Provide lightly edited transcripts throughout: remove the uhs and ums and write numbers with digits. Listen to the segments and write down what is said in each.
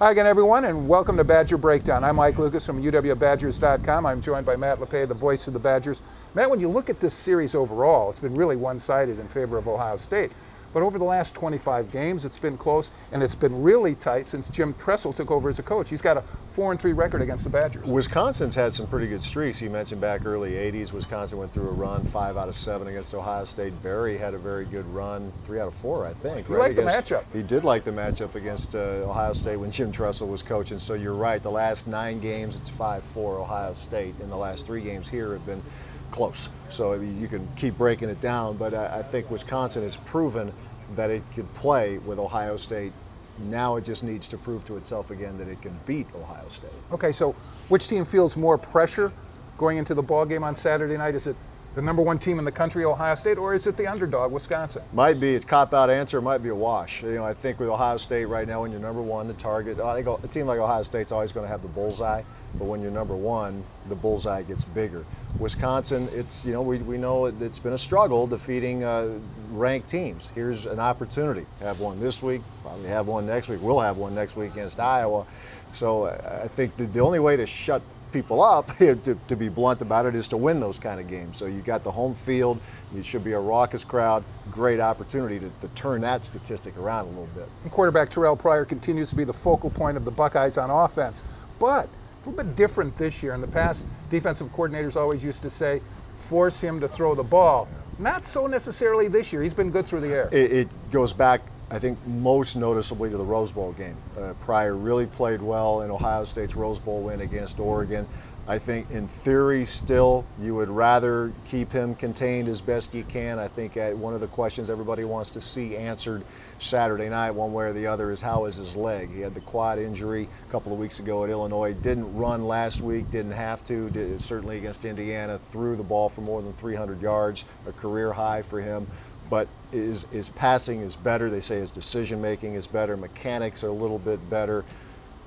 Hi again, everyone, and welcome to Badger Breakdown. I'm Mike Lucas from UWBadgers.com. I'm joined by Matt Lepay, the voice of the Badgers. Matt, when you look at this series overall, it's been really one-sided in favor of Ohio State. But over the last 25 games, it's been close, and it's been really tight since Jim Tressel took over as a coach. He's got a 4-3 record against the Badgers. Wisconsin's had some pretty good streaks. You mentioned back early 80s, Wisconsin went through a run, 5 out of 7 against Ohio State. Barry had a very good run, 3 out of 4, I think. He liked the matchup. He did like the matchup against Ohio State when Jim Tressel was coaching. So you're right, the last 9 games, it's 5-4 Ohio State. And the last 3 games here have been close. So you can keep breaking it down, but I think Wisconsin has proven that it could play with Ohio State. Now it just needs to prove to itself again that it can beat Ohio State. Okay, so which team feels more pressure going into the ball game on Saturday night? Is it the #1 team in the country, Ohio State, or is it the underdog, Wisconsin? Might be. It's a cop-out answer. It might be a wash. You know, I think with Ohio State right now, when you're #1, the target, I think a team like Ohio State's always going to have the bullseye, but when you're #1, the bullseye gets bigger. Wisconsin, it's, you know, we know it's been a struggle defeating ranked teams. Here's an opportunity. Have one this week, probably have one next week. We'll have one next week against Iowa. So I think the only way to shut people up, to be blunt about it, is to win those kind of games. So you got the home field, it should be a raucous crowd, great opportunity to turn that statistic around a little bit. And quarterback Terrell Pryor continues to be the focal point of the Buckeyes on offense, but a little bit different this year. In the past, defensive coordinators always used to say, force him to throw the ball. Not so necessarily this year. He's been good through the air. It goes back, I think, most noticeably to the Rose Bowl game. Pryor really played well in Ohio State's Rose Bowl win against Oregon. I think in theory still you would rather keep him contained as best you can. I think one of the questions everybody wants to see answered Saturday night one way or the other is how is his leg. He had the quad injury a couple of weeks ago at Illinois, didn't run last week, didn't have to, certainly against Indiana, threw the ball for more than 300 yards, a career high for him. But his passing is better. They say his decision making is better. Mechanics are a little bit better.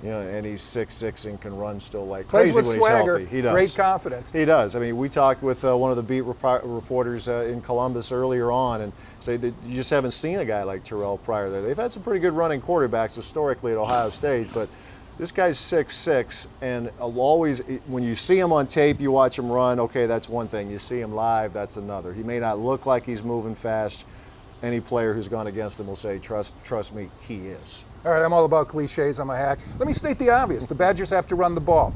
You know, and he's 6'6" and can run still like crazy when he's healthy. He does. Great confidence. He does. I mean, we talked with one of the beat reporters in Columbus earlier on, and say that you just haven't seen a guy like Terrell Pryor there. They've had some pretty good running quarterbacks historically at Ohio State, but this guy's 6'6", and always, when you see him on tape, you watch him run, okay, that's one thing. You see him live, that's another. He may not look like he's moving fast. Any player who's gone against him will say, trust me, he is. All right, I'm all about cliches. I'm a hack. Let me state the obvious. The Badgers have to run the ball.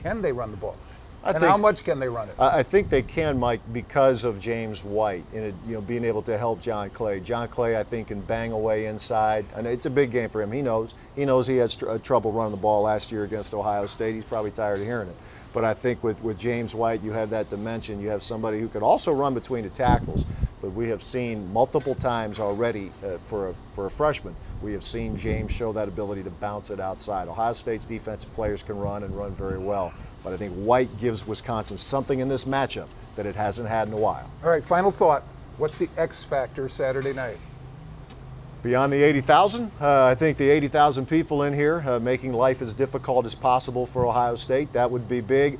Can they run the ball? And how much can they run it? I think they can, Mike, because of James White and being able to help John Clay. John Clay, I think, can bang away inside, and it's a big game for him. He knows he had trouble running the ball last year against Ohio State. He's probably tired of hearing it. But I think with James White, you have that dimension. You have somebody who could also run between the tackles. But we have seen multiple times already for a freshman, we have seen James show that ability to bounce it outside. Ohio State's defensive players can run and run very well. But I think White gives Wisconsin something in this matchup that it hasn't had in a while. All right, final thought. What's the X factor Saturday night? Beyond the 80,000, I think the 80,000 people in here making life as difficult as possible for Ohio State, that would be big.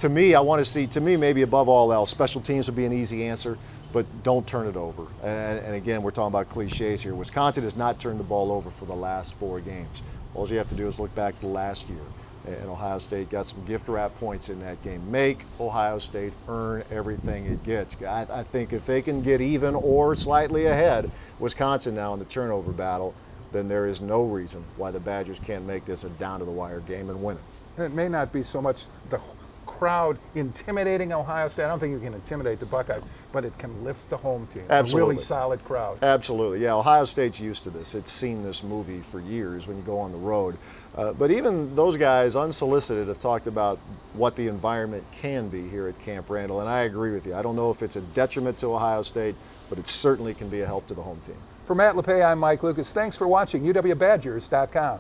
To me, I want to see, maybe above all else, special teams would be an easy answer, but don't turn it over. And again, we're talking about cliches here. Wisconsin has not turned the ball over for the last 4 games. All you have to do is look back to last year. And Ohio State got some gift-wrap points in that game. Make Ohio State earn everything it gets. I think if they can get even or slightly ahead, Wisconsin now in the turnover battle, then there is no reason why the Badgers can't make this a down-to-the-wire game and win it. It may not be so much the crowd intimidating Ohio State. I don't think you can intimidate the Buckeyes, but it can lift the home team. Absolutely. A really solid crowd. Absolutely. Yeah, Ohio State's used to this. It's seen this movie for years when you go on the road. But even those guys, unsolicited, have talked about what the environment can be here at Camp Randall, and I agree with you. I don't know if it's a detriment to Ohio State, but it certainly can be a help to the home team. For Matt Lepay, I'm Mike Lucas. Thanks for watching UWBadgers.com.